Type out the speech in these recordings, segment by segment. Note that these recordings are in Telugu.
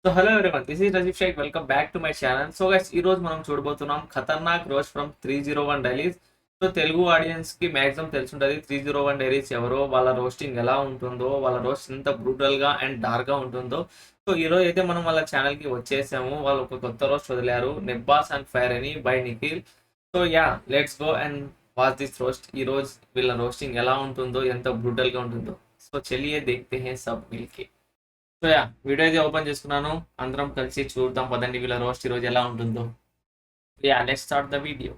So hello everyone, this is Rajeef Sheikh. Welcome back to my channel. So guys, ఈ రోజు మనం చూడబోతున్నాం ఖతర్నాక్ roast from 301 diaries. So Telugu audience కి మాక్సిమం తెలుసుంటది 301 డైరీస్ ఎవరో, వాళ్ళ రోస్టింగ్ ఎలా ఉంటుందో, వాళ్ళ రోస్ట్ ఎంత బ్రూటల్ గా అండ్ డార్క్ గా ఉంటుందో. సో ఈ రోజు అయితే మనం వాళ్ళ ఛానల్ కి వచ్చేసాము. వాళ్ళు ఒక కొత్త రోస్ట్ వదిలారు, నిబ్బాస్ అండ్ ఫైర్ అని by Nikhil. So yeah, let's go and watch this roast. ఈ రోజు వీళ్ళ రోస్టింగ్ ఎలా ఉంటుందో, ఎంత బ్రూటల్ గా ఉంటుందో. సో చలియే దేఖ్తే హై సబ్ మిల్కే. సో యా, వీడియో అయితే ఓపెన్ చేసుకున్నాను. అందరం కలిసి చూద్దాం పదండి వీళ్ళ రోస్ట్ ఈరోజు ఎలా ఉంటుందో. Yeah, let's start the video.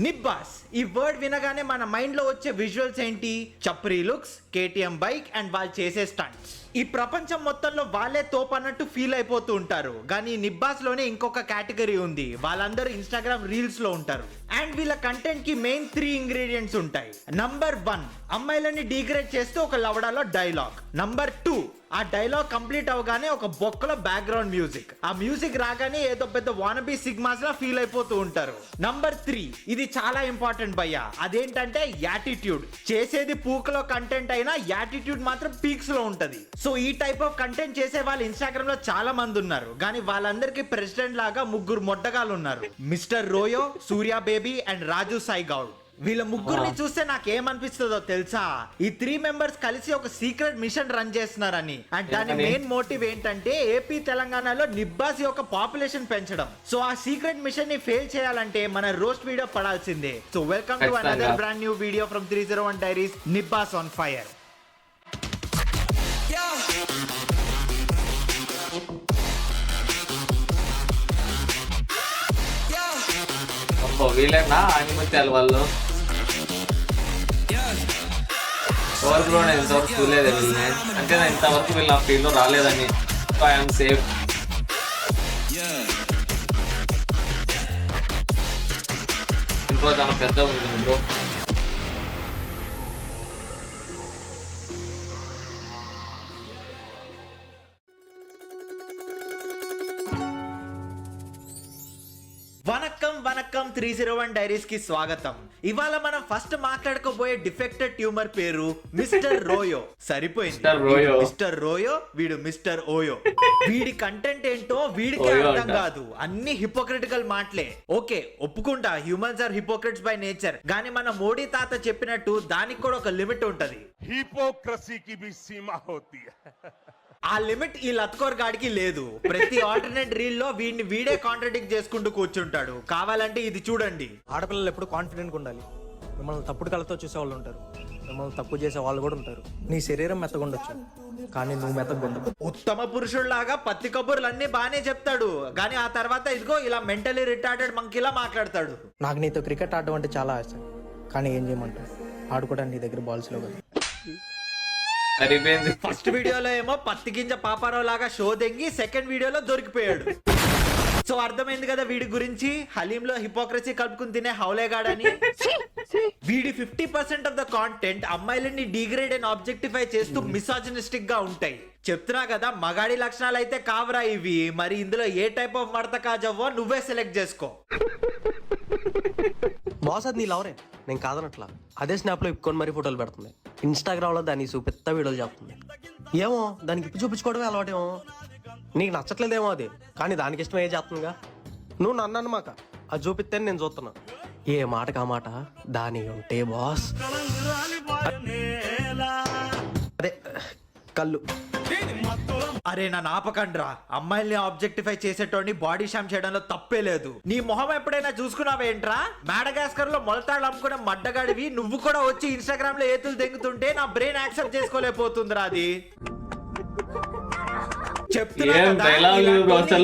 నిబ్బాస్ ఈ వర్డ్ వినగానే మన మైండ్ లో వచ్చే విజువల్స్ ఏంటి? చప్రీ లుక్స్, కేటీఎం బైక్ అండ్ వాళ్ళు చేసే స్టంట్స్. ఈ ప్రపంచం మొత్తంలో వాళ్ళే తోపు అన్నట్టు ఫీల్ అయిపోతూ ఉంటారు. కానీ నిబ్బాస్ లోనే ఇంకొక కేటగిరీ ఉంది. వాళ్ళందరూ ఇన్స్టాగ్రామ్ రీల్స్ లో ఉంటారు. అండ్ వీళ్ళ కంటెంట్ కి మెయిన్ 3 ఇంగ్రీడియంట్స్ ఉంటాయి. నంబర్ 1, అమ్మాయిలని డిగ్రేడ్ చేస్తూ ఒక లవడాలో డైలాగ్. నంబర్ 2, ఆ డైలాగ్ కంప్లీట్ అవగానే ఒక బొక్కలో బ్యాక్గ్రౌండ్ మ్యూజిక్. ఆ మ్యూజిక్ రాగానే ఏదో పెద్ద వానబీ సిగ్మాస్ లా ఫీల్ అయిపోతూ ఉంటారు. నంబర్ 3, ఇది చాలా ఇంపార్టెంట్ భయ్యా, అదేంటంటే యాటిట్యూడ్. చేసేది పూకలో కంటెంట్ అయినా యాటిట్యూడ్ మాత్రం పీక్స్ లో ఉంటది. సో ఈ టైప్ ఆఫ్ కంటెంట్ చేసే వాళ్ళు ఇన్స్టాగ్రామ్ లో చాలా మంది ఉన్నారు. కానీ వాళ్ళందరికీ ప్రెసిడెంట్ లాగా 3 మొట్టగాళ్ళు ఉన్నారు. మిస్టర్ రోయో, సూర్య బేబీ అండ్ రాజు సాయి గౌడ్. వీళ్ళ ముగ్గురిని చూస్తే నాకేమనిపిస్తుందో తెలుసా? ఈ 3 మెంబర్స్ కలిసి ఒక సీక్రెట్ మిషన్ రన్ చేస్తున్నారని. అండ్ దాని మెయిన్ మోటివ్ ఏంటంటే ఏపీ తెలంగాణలో నిబ్బాస్ యొక్క పాపులేషన్ పెంచడం. సో ఆ సీక్రెట్ మిషన్ ని ఫెయిల్ చేయాలంటే మన రోస్ట్ వీడియో పడాల్సిందే. So welcome to another brand new video from 301 diaries, నిబ్బాస్ ఆన్ ఫైర్. వీళ్ళేనా ఆనిమత్యాలు వాళ్ళు? ఎవరికి కూడా నేను ఇంతవరకు చూడలేదు వీళ్ళని. అంటే నేను ఇంతవరకు వీళ్ళు నా ఫీల్డ్లో రాలేదని. So I'm safe. ఇంకో చాలా పెద్ద ఉంటుంది బ్రో. వనక్కం వనక్కం 301 డైరీస్ కి స్వాగతం. ఇవాళ మనం ఫస్ట్ మాట్లాడుకోబోయే డిఫెక్టెడ్ ట్యూమర్ పేరు మిస్టర్ రోయో. సరిపోయింది, మిస్టర్ రోయో, వీడు మిస్టర్ ఓయో. వీడి కంటెంట్ ఏంటో వీడికి అర్థం కాదు, అన్ని హిపోక్రిటికల్ మాటలే. ఓకే, ఒప్పుకుంటా, humans are hypocrites by nature. కానీ మన మోడీ తాత చెప్పినట్టు దానికి కూడా ఒక లిమిట్ ఉంటది. హిపోక్రసీకి भी सीमा होती है. ఆ లిమిట్ ఈ లత్కోర్ గాడికి లేదు. ప్రతి ఆల్టర్నేట్ రీల్ లో వీడే కాంట్రడిక్ట్ చేసుకుంటూ కూర్చుంటాడు. కావాలంటే ఇది చూడండి. ఆడపిల్లలు ఎప్పుడు కాన్ఫిడెంట్ గా ఉండాలి. మిమ్మల్ని తప్పుడు కళ్ళతో చూసే వాళ్ళు ఉంటారు, మిమ్మల్ని తప్పు చేసే వాళ్ళు కూడా ఉంటారు. నీ శరీరం మెత్తగుండొచ్చు, కానీ నువ్వు మెత్తగుండవు. ఉత్తమ పురుషుల్లాగా పత్తి కబుర్లు అన్ని బానే చెప్తాడు. కానీ ఆ తర్వాత ఇదిగో ఇలా మెంటలీ రిటార్టెడ్ మంకీలా మాట్లాడతాడు. నాకు నీతో క్రికెట్ ఆడడం అంటే చాలా ఆశ, కానీ ఏం చేయమంటావు, ఆడుకోవడానికి నీ దగ్గర బాల్స్ లేవు కదా. ఫస్ట్ వీడియోలో ఏమో పత్తి గింజ పాపారావు లాగా షో దెంగి, సెకండ్ వీడియోలో దొరికిపోయాడు. సో అర్థమైంది కదా వీడి గురించి. హలీంలో హిపోక్రసీ కలుపుకుని తినే హౌలేగాడని. వీడి 50% ఆఫ్ ద కాంటెంట్ అమ్మాయిలని డిగ్రేడ్ అండ్ ఆబ్జెక్టిఫై చేస్తూ మిసాజినిస్టిక్ గా ఉంటాయి. చెప్తున్నా కదా, మగాడి లక్షణాలు అయితే కావరా ఇవి. మరి ఇందులో ఏ టైప్ ఆఫ్ మడత కాజవ్వో నువ్వే సెలెక్ట్ చేసుకో. బాస్ అది నీ లవరే, నేను కాదనట్లా. అదే స్నాప్ లో ఇప్పుకొని మరీ ఫోటోలు పెడుతుంది, ఇన్స్టాగ్రామ్ లో దాన్ని చూపెత్త వీడియోలు చెప్తుంది. ఏమో దానికి ఇప్పు చూపించుకోవడమే అలవాటేమో. నీకు నచ్చట్లేదేమో అది, కానీ దానికి ఇష్టం ఏ చేస్తుందిగా. నువ్వు నన్ను అన్నమాక, అది చూపిస్తే నేను చూస్తున్నా. ఏ మాటకా మాట దాని ఉంటే బాస్. అదే కళ్ళు. అరే నా నాపకండ్రా, అమ్మాయిల్ని ఆబ్జెక్టిఫై చేసేటోడిని బాడీ షామ్ చేయడంలో తప్పే లేదు. నీ మొహం ఎప్పుడైనా చూసుకున్నావేంట్రా? మాడగాస్కర్ లో మొలతాడు అమ్ముకునే మడ్డగాడివి నువ్వు కూడా వచ్చి ఇన్స్టాగ్రామ్ లో ఏతులు దెంగుతుంటే నా బ్రెయిన్ యాక్సెప్ట్ చేసుకోలేకపోతుందిరా. అది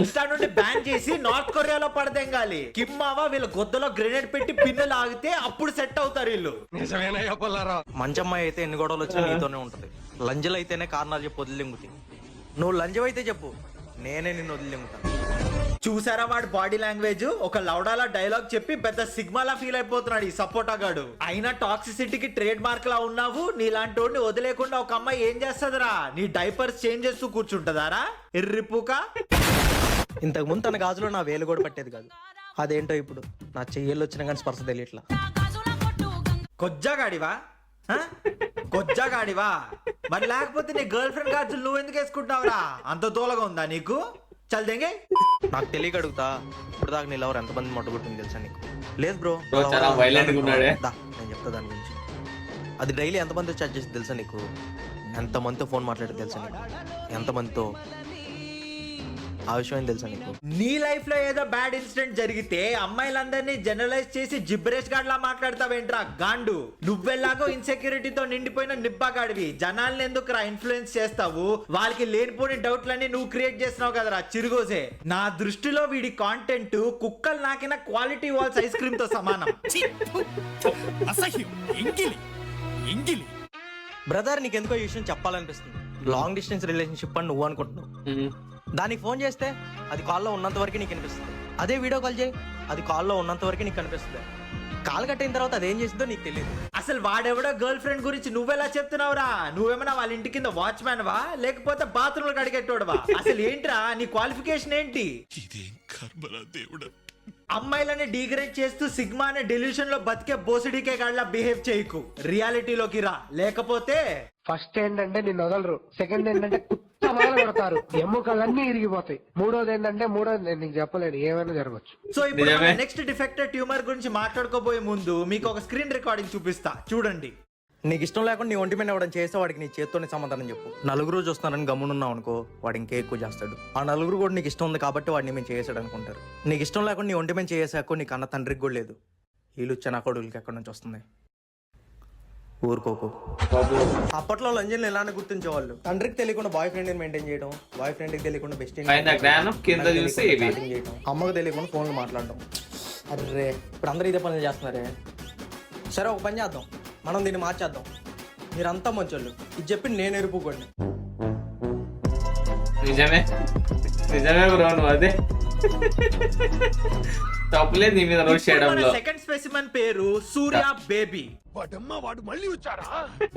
ఇన్స్టా నుండి బ్యాన్ చేసి నార్త్ కొరియాలో పడదెంగాలి. కిమ్మావా వీళ్ళ గొద్దలో గ్రెనేడ్ పెట్టి పిన్నులు ఆగితే అప్పుడు సెట్ అవుతారు వీళ్ళు. మంచమ్మాయి అయితే ఎన్ని గొడవలు వచ్చినా నీతోనే ఉంటది. లంజలు అయితేనే కారణాలు చెప్పు వదిలింగుతాయి. నువ్వు లంజవైతే చెప్పు, నేనే నిన్ను వదిలింగుతాను. చూసారా వాడు బాడీ లాంగ్వేజ్? ఒక లౌడాలా డైలాగ్ చెప్పి పెద్ద సిగ్మాలా ఫీల్ అయిపోతున్నాడు ఈ సపోటా గాడు. అయినా టాక్సిసిటీకి ట్రేడ్ మార్క్ లా ఉన్నావు. నీలాంటి వదిలేకుండా ఒక అమ్మాయి ఏం చేస్తుందిరా? నీ డైపర్స్ చేంజ్ చేస్తూ కూర్చుంటదారా ఎర్రిపూక? ఇంతకు ముందు తన గాజులో నా వేలు కూడా పట్టేది కాదు. అదేంటో ఇప్పుడు నా చెయ్యలు వచ్చినా కానీ స్పర్శ తెలియట్లా. కొజ్జాగాడివా? కొజ్జాగాడివా? మరి లేకపోతే నీ గర్ల్ ఫ్రెండ్ గాజులు నువ్వు ఎందుకు వేసుకుంటావురా? అంత దూలగా ఉందా నీకు? చల్ దెంగే. నాకు తెలియక అడుగుతా, ఇప్పుడు దాకా నీ లవర్ ఎంతమంది మొట్టగొట్టింది తెలుసా నీకు? లేదు బ్రో, Bro, చాలా violent గా ఉన్నాడే. నేను చెప్తా దాని గురించి. అది డైలీ ఎంతమందితో చాట్ చేసి తెలుసా నీకు? ఎంతమందితో ఫోన్ మాట్లాడి తెలుసా నీకు? ఎంతమందితో ఆ విషయం ఏం తెలుసా నీకు? నీ లైఫ్ లో ఏదో బ్యాడ్ ఇన్సిడెంట్ జరిగితే అమ్మాయిలందరినీ జనరలైజ్ చేసి జిబ్రేష్ గాడ్లా మాట్లాడతావేంట్రా గాండు? నువ్వెలాగో ఇన్సెక్యూరిటీతో నిండిపోయిన నిబ్బాగాడివి. జనాల్ని ఎందుకు రా ఇన్ఫ్లుయెన్స్ చేస్తావు? వాళ్ళకి లేనిపోని డౌట్లన్నీ నువ్వు క్రియేట్ చేస్తున్నావు కదరా చిరుగోసే. నా దృష్టిలో వీడి కాంటెంట్ కుక్కలు నాకిన క్వాలిటీ వాల్స్ ఐస్ క్రీమ్ తో సమానం. బ్రదర్, నీకు ఎందుకో ఈ విషయం చెప్పాలనిపిస్తుంది. లాంగ్ డిస్టెన్స్ రిలేషన్షిప్ అని నువ్వు అనుకుంటున్నావు. దానికి ఫోన్ చేస్తే అది కాల్లో ఉన్నంత వరకు నీకు అనిపిస్తుంది. అదే వీడియో కాల్ చేయి, అది కాల్లో ఉన్నంత వరకు నీకు అనిపిస్తుంది. కాల్ కట్టిన తర్వాత అదేం చేసిందో నీకు తెలియదు. అసలు వాడెవడో గర్ల్ ఫ్రెండ్ గురించి నువ్వెలా చెప్తున్నావురా? నువ్వేమన్నా వాళ్ళ ఇంటి కింద వాచ్మ్యాన్ వా, లేకపోతే బాత్రూమ్ కడిగేటోడవా? అసలు ఏంట్రా నీ క్వాలిఫికేషన్ ఏంటి? అమ్మాయిలని డిగ్రేడ్ చేస్తూ సిగ్మా అనే డెల్యూషన్ లో బతికే బోసిడీకే గాళ్ళ బిహేవ్ చేయకు. రియాలిటీలోకి రా, లేకపోతే ఫస్ట్ ఏంటంటే నిన్ను వదలరు, సెకండ్ ఏంటంటే కుత్త మొదలు పెడతారు, ఎముకలన్నీ ఇరిగిపోతాయి, మూడోది నేను నీకు చెప్పలేను, ఏమైనా జరగచ్చు. సో ఇప్పుడు నెక్స్ట్ డిఫెక్టెడ్ ట్యూమర్ గురించి మాట్లాడుకోబోయే ముందు మీకు ఒక స్క్రీన్ రికార్డింగ్ చూపిస్తా, చూడండి. నీకు ఇష్టం లేకుండా నీ ఒంటి మీద ఎవడం చేస్తే వాడికి నీ చేత్తోనే సమాధానం చెప్పు. నలుగురు చూస్తున్నారని గమ్మునున్నావు అనుకో, వాడు ఇంకే ఎక్కువ చేస్తాడు. ఆ నలుగురు కూడా నీకు ఇష్టం ఉంది కాబట్టి వాడిని మేము చేసాడు అనుకుంటారు. నీకు ఇష్టం లేకుండా నీ ఒంటి మీద చేసాకో నీకు అన్న తండ్రికి కూడా లేదు. వీళ్ళు వచ్చే నా కొడుకులకి ఎక్కడి నుంచి వస్తుంది? ఊరుకోకు. అప్పట్లో లంజన్లు ఎలానే గుర్తించేవాళ్ళు. తండ్రికి తెలియకుండా బాయ్ ఫ్రెండ్ మెయింటైన్ చేయడం, బాయ్ ఫ్రెండ్కి తెలియకుండా బెస్ట్ చేయడం, అమ్మకు తెలియకుండా ఫోన్లు మాట్లాడడం. అర్రే, ఇప్పుడు అందరూ ఇదే పనులు చేస్తున్నారే. సరే, ఒక పని చేద్దాం, మనం దీన్ని మార్చేద్దాం. మీరంతా మంచోళ్ళు, ఇది చెప్పి నేను ఎరుపుకోండి. నిజమే బ్రో, నువ్వు అదే తప్పులేదు నీ మీద రోస్ట్ చేయడంలో. సెకండ్ స్పెసిమన్ పేరు సూర్య బేబీ. వాడు మళ్ళీ వచ్చారా?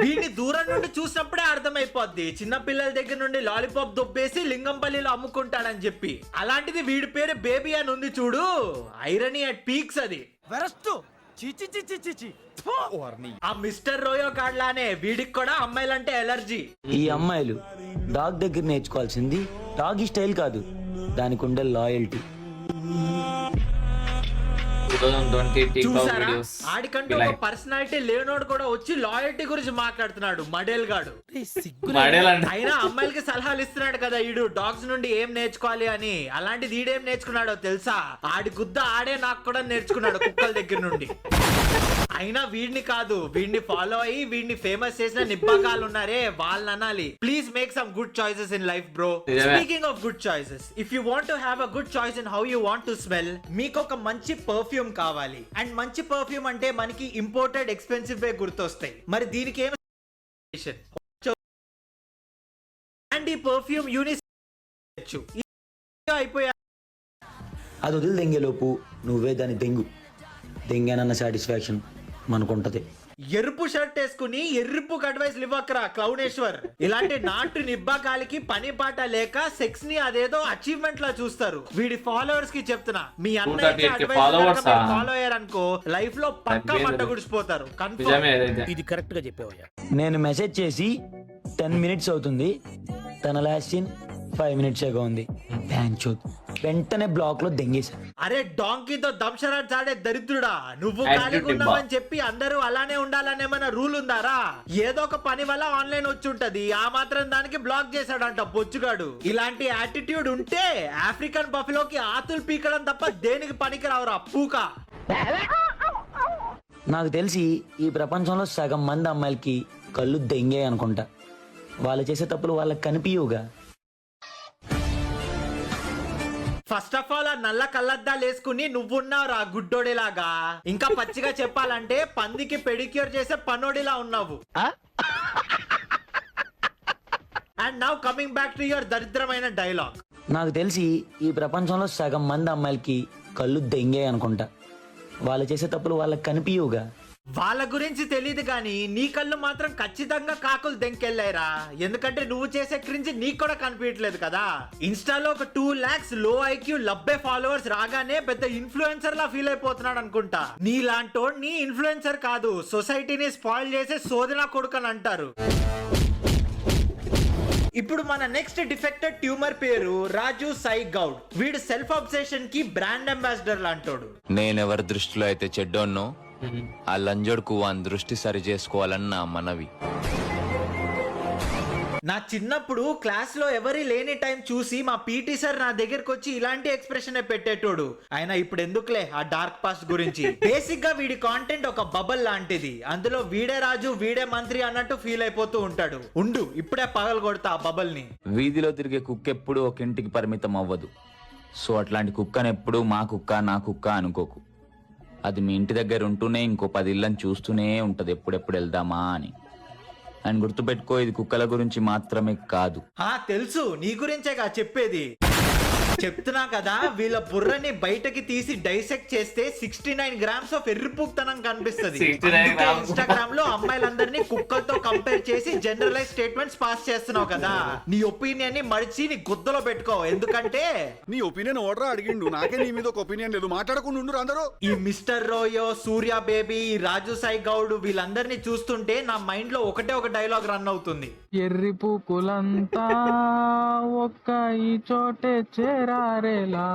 వీడిని దూరం నుండి చూసినప్పుడే అర్థమైపోద్ది చిన్న పిల్లల దగ్గర నుండి లాలీపాప్ దొబ్బేసి లింగంపల్లిలో అమ్ముకుంటాడని చెప్పి. అలాంటిది వీడి పేరు బేబీ అని ఉంది చూడు. ఐరనీ అట్ పీక్స్ అది. ఆ మిస్టర్ రోయో గాడ్లానే వీడికి కూడా అమ్మాయిలంటే ఎలర్జీ. ఈ అమ్మాయిలు డాగ్ దగ్గర నేర్చుకోవాల్సింది డాగ్ స్టైల్ కాదు, దానికి ఉండే లాయల్టీ. చూసారా, ఆడికంటూ ఒక పర్సనాలిటీ లేనోడు కూడా వచ్చి లాయల్టీ గురించి మాట్లాడుతున్నాడు. మడేల్ గాడు అయినా అమ్మాయిలకి సలహాలు ఇస్తున్నాడు కదా ఈడు, డాగ్స్ నుండి ఏం నేర్చుకోవాలి అని. అలాంటిది ఈడేం నేర్చుకున్నాడో తెలుసా? ఆడి గుద్ద ఆడే నాకు కూడా నేర్చుకున్నాడు కుక్కల దగ్గర నుండి. అయినా వీడిని కాదు, వీడిని ఫాలో అయ్యి వీడిని ఫేమస్ చేసిన నిబ్బాకాలు ఉన్నారే వాళ్ళని అనాలి. Please make some good choices in life bro. Speaking of good choices, if you want to have a good choice in how you want to smell, మీకు ఒక మంచి పర్ఫ్యూమ్ కావాలి. అండ్ మంచి పర్ఫ్యూమ్ అంటే మనకి ఇంపోర్టెడ్ ఎక్స్పెన్సివ్ వే గుర్తొస్తాయి. మరి దీనికి ఏం అండ్ ఈ పర్ఫ్యూమ్ అయిపోయా. అది వదిలి దెంగేలోపు నువ్వే దాన్ని దెంగానన్న సాటిస్ఫాక్షన్ మనకుంటది. ఎరుపు షర్ట్ వేసుకుని ఎరుపు అడ్వైస్ ఇవ్వకరా క్లౌనేశ్వర్. ఇలాంటి నాటు నిబ్బాకాలికి పని పాట లేక సెక్స్ ని అదేదో అచీవ్మెంట్ లా చూస్తారు. వీడి ఫాలోవర్స్ కి చెప్తున్నా, మీ అన్నయ్య ఫాలో అయ్యారు అనుకో, లైఫ్ లో పక్కా మంట గుడిసిపోతారు. ఇది కరెక్ట్ గా చెప్పావయ్యా. నేను మెసేజ్ చేసి 10 minutes అవుతుంది, తన లాస్ట్ సీన్ 5 minutes ఏగా ఉంది. వెంటనే బ్లాక్ లో దెంగేశా. అరే డాంకీతో దంశరాజ్ ఆడే దరిద్రుడా, నువ్వు ఖాళీగా ఉన్నావని చెప్పి అందరూ అలానే ఉండాలనేమన్నా రూల్ ఉందారా? ఏదో ఒక పని వల్ల ఆన్లైన్ వచ్చి ఉంటది, ఆ మాత్రం దానికి బ్లాక్ చేశాడంట బొచ్చుగాడు. ఇలాంటి యాటిట్యూడ్ ఉంటే ఆఫ్రికన్ బఫెలోకి ఆతులు పీకడం తప్ప దేనికి పనికి రావురా పూక. నాకు తెలిసి ఈ ప్రపంచంలో సగం మంది అమ్మాయిలకి కళ్ళు దెంగే అనుకుంటా. వాళ్ళు చేసే తప్పులు వాళ్ళకి కనిపించవుగా. ఫస్ట్ ఆఫ్ ఆల్ ఆ నల్ల కళ్ళద్దాలు వేసుకుని నువ్వున్నావురా గుడ్డోడిలాగా. ఇంకా పచ్చిగా చెప్పాలంటే పందికి పెడిక్యూర్ చేసే పనోడిలా ఉన్నావు. And now coming back to your దరిద్రమైన డైలాగ్. నాకు తెలిసి ఈ ప్రపంచంలో సగం మంది అమ్మాయిలకి కళ్ళు దెంగే అనుకుంటా. వాళ్ళు చేసే తప్పులు వాళ్ళకి కనిపించవుగా. వాళ్ళ గురించి తెలియదు కానీ నీ కళ్ళు మాత్రం ఖచ్చితంగా కాకులు దెంకెళ్ళాయిరా. ఎందుకంటే నువ్వు చేసే క్రింజ్ నీకు కూడా కనిపించట్లేదు కదా. ఇన్స్టాలో ఒక 2 lakhs లో ఐక్యూ 90 ఫాలోవర్స్ రాగానే పెద్ద ఇన్ఫ్లుయెన్సర్ లా ఫీల్ అయిపోతున్నాడు అనుకుంటా. నీలాంటోడిని ఇన్ఫ్లుయెన్సర్ కాదు, సొసైటీని స్పాయిల్ చేసే సోదన కొడుకని అంటారు. ఇప్పుడు మన నెక్స్ట్ డిఫెక్టెడ్ ట్యూమర్ పేరు రాజు సాయి గౌడ్. వీడు సెల్ఫ్ అబ్సెషన్ కి బ్రాండ్ అంబాసిడర్ లాంటోడు. నేనెవరి దృష్టిలో అయితే చెడ్డోన్నో ఆ లంజోడుకు వాని దృష్టి సరి చేసుకోవాలని నా మనవి. నా చిన్నప్పుడు క్లాస్ లో ఎవరి లేని టైం చూసి మా పీటీ సార్ నా దగ్గరకు వచ్చి ఇలాంటి ఎక్స్ప్రెషన్ పెట్టేటోడు. ఆయన ఇప్పుడు ఎందుకులే ఆ డార్క్ పాస్ట్ గురించి. బేసిక్ గా వీడి కాంటెంట్ ఒక బబల్ లాంటిది. అందులో వీడే రాజు వీడే మంత్రి అన్నట్టు ఫీల్ అయిపోతూ ఉంటాడు. ఉండు ఇప్పుడే పగలు కొడతా ఆ బబల్ ని. వీధిలో తిరిగే కుక్క ఎప్పుడు ఒక ఇంటికి పరిమితం అవ్వదు. సో అట్లాంటి కుక్కను ఎప్పుడు మా కుక్క నా కుక్క అనుకోకు. అది మీ ఇంటి దగ్గర ఉంటూనే ఇంకో 10 ఇళ్ళని చూస్తూనే ఉంటది ఎప్పుడెప్పుడు వెళ్దామా అని. అండ్ గుర్తుపెట్టుకో, ఇది కుక్కల గురించి మాత్రమే కాదు. తెలుసు, నీ గురించేగా చెప్పేది. చెప్తున్నా కదా, వీళ్ళ బుర్రని బయటకి తీసి డైసెక్ట్ చేస్తే 69 grams ఆఫ్ ఎర్రిపుక్తనం కనిపిస్తుంది. 69 grams. ఇన్స్టాగ్రామ్ లో అమ్మాయిలందరినీ కుక్కలతో కంపేర్ చేసి జనరలైజ్ స్టేట్మెంట్స్ పాస్ చేస్తున్నావు కదా. నీ ఒపీనియన్ ని మడిచి నీ గుద్దలో పెట్టుకో. ఎందుకంటే నీ ఒపీనియన్ ఓడరా అడిగిండు, నాకే నీ మీద ఒక ఒపీనియన్ లేదు. మాట్లాడకుండా ఉండు అందరూ. ఈ మిస్టర్ రోయో, సూర్య బేబీ, రాజు సాయి గౌడ్ వీళ్ళందరినీ చూస్తుంటే నా మైండ్ లో ఒకటే ఒక డైలాగ్ రన్ అవుతుంది. ఎర్రి పూకులంతా ఒక్క ఈ చోటే చేరారేలా.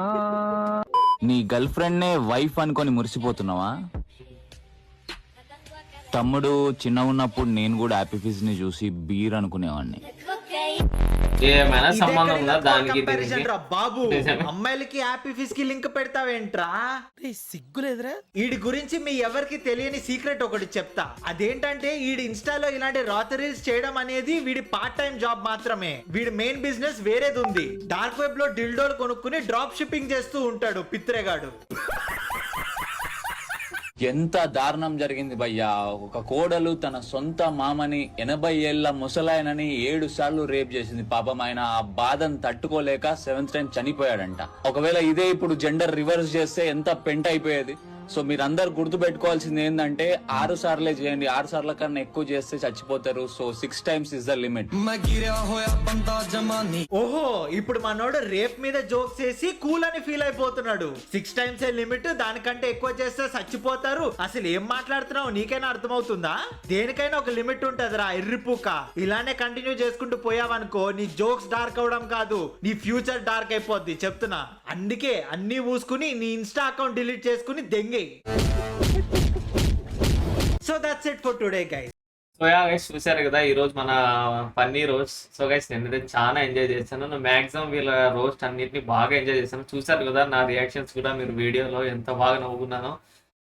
నీ గర్ల్ ఫ్రెండ్ నే వైఫ్ అనుకొని మురిసిపోతున్నావా? తమ్ముడు చిన్న ఉన్నప్పుడు నేను కూడా హ్యాపీ ఫిజ్ ని చూసి బీర్ అనుకునేవాడిని. ఏమైనా సంబంధం ఉందా దానికి కంపారిజన్ దీనికి? రా బాబు. నిజమే. అమ్మాయిలకి హ్యాపీ ఫిస్ కి లింక్ పెడతావేంట్రా? సిగ్గులేదురా? వీడి గురించి మీ ఎవరికి తెలియని సీక్రెట్ ఒకటి చెప్తా. అదేంటంటే వీడి ఇన్స్టాలో ఇలాంటి రాత రీల్స్ చేయడం అనేది వీడి పార్ట్ టైం జాబ్ మాత్రమే. వీడి మెయిన్ బిజినెస్ వేరేది ఉంది. డార్క్ వెబ్ లో డిల్డోలు కొనుక్కుని డ్రాప్ షిప్పింగ్ చేస్తూ ఉంటాడు పిత్రేగాడు. ఎంత దారుణం జరిగింది భయ్యా. ఒక కోడలు తన సొంత మామని 80 ఏళ్ల ముసలాయనని 7 సార్లు రేప్ చేసింది. పాపం ఆయన ఆ బాధను తట్టుకోలేక 7th టైం చనిపోయాడంట. ఒకవేళ ఇదే ఇప్పుడు జెండర్ రివర్స్ చేస్తే ఎంత పెంట అయిపోయేది. సో మీరందరు గుర్తు పెట్టుకోవాల్సింది ఏంటంటే 6 సార్లే చేయండి. 6 సార్ల కన్నా ఎక్కువ చేస్తే చచ్చిపోతారు. So 6 times is the limit. ఓహో, ఇప్పుడు మనోడు రేప్ మీద జోక్ చేసి కూల్ అని ఫీల్ అయిపోతున్నాడు. 6 times ఏ లిమిట్, దానికంటే ఎక్కువ చేస్తే చచ్చిపోతారు. అసలు ఏం మాట్లాడుతున్నావు నీకైనా అర్థమవుతుందా? దేనికైనా ఒక లిమిట్ ఉంటదిరా ఎర్రిపూక. ఇలానే కంటిన్యూ చేసుకుంటూ పోయావనుకో నీ జోక్స్ డార్క్ అవడం కాదు, నీ ఫ్యూచర్ డార్క్ అయిపోద్ది చెప్తున్నా. అందుకే అన్ని మూసుకుని నీ ఇన్స్టా అకౌంట్ డిలీట్ చేసుకుని దెంగి. So that's it for today guys. So yeah guys, చూసారు కదా ఈ రోజు మన ఫన్నీ రోస్ట్. సో గైస్ నేనైతే చాలా ఎంజాయ్ చేశాను. మాక్సిమం వీళ్ళ రోస్ట్ అన్నిటిని బాగా ఎంజాయ్ చేశాను. చూసారు కదా నా రియాక్షన్స్ కూడా మీరు వీడియోలో ఎంత బాగా నవ్వుకున్నానో.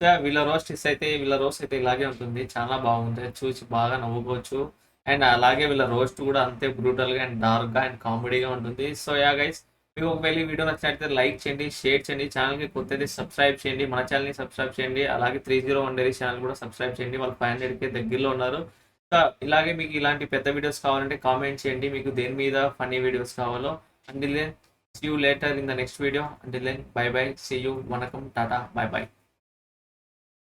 సో వీళ్ళ రోస్ట్ అయితే ఇలాగే ఉంటుంది. చాలా బాగుంటుంది, చూసి బాగా నవ్వుకోవచ్చు. అండ్ అలాగే వీళ్ళ రోస్ట్ కూడా అంతే బ్రూటల్గా అండ్ డార్క్గా అండ్ కామెడీగా ఉంటుంది. సో యా గైస్, మీకు ఒకవేళ ఈ వీడియో నచ్చినట్లయితే లైక్ చేయండి, షేర్ చేయండి, ఛానల్కి కొత్తది సబ్స్క్రైబ్ చేయండి, మన ఛానల్ని సబ్స్క్రైబ్ చేయండి. అలాగే 301 డైరీస్ ఛానల్ కూడా సబ్స్క్రైబ్ చేయండి. వాళ్ళు 500K దగ్గరలో ఉన్నారు. సో ఇలాగే మీకు ఇలాంటి పెద్ద వీడియోస్ కావాలంటే కామెంట్ చేయండి, మీకు దేని మీద ఫన్నీ వీడియోస్ కావాలో. Until then see you later in the next video. Until then bye bye, see you, వనకం, టాటా, బై బై.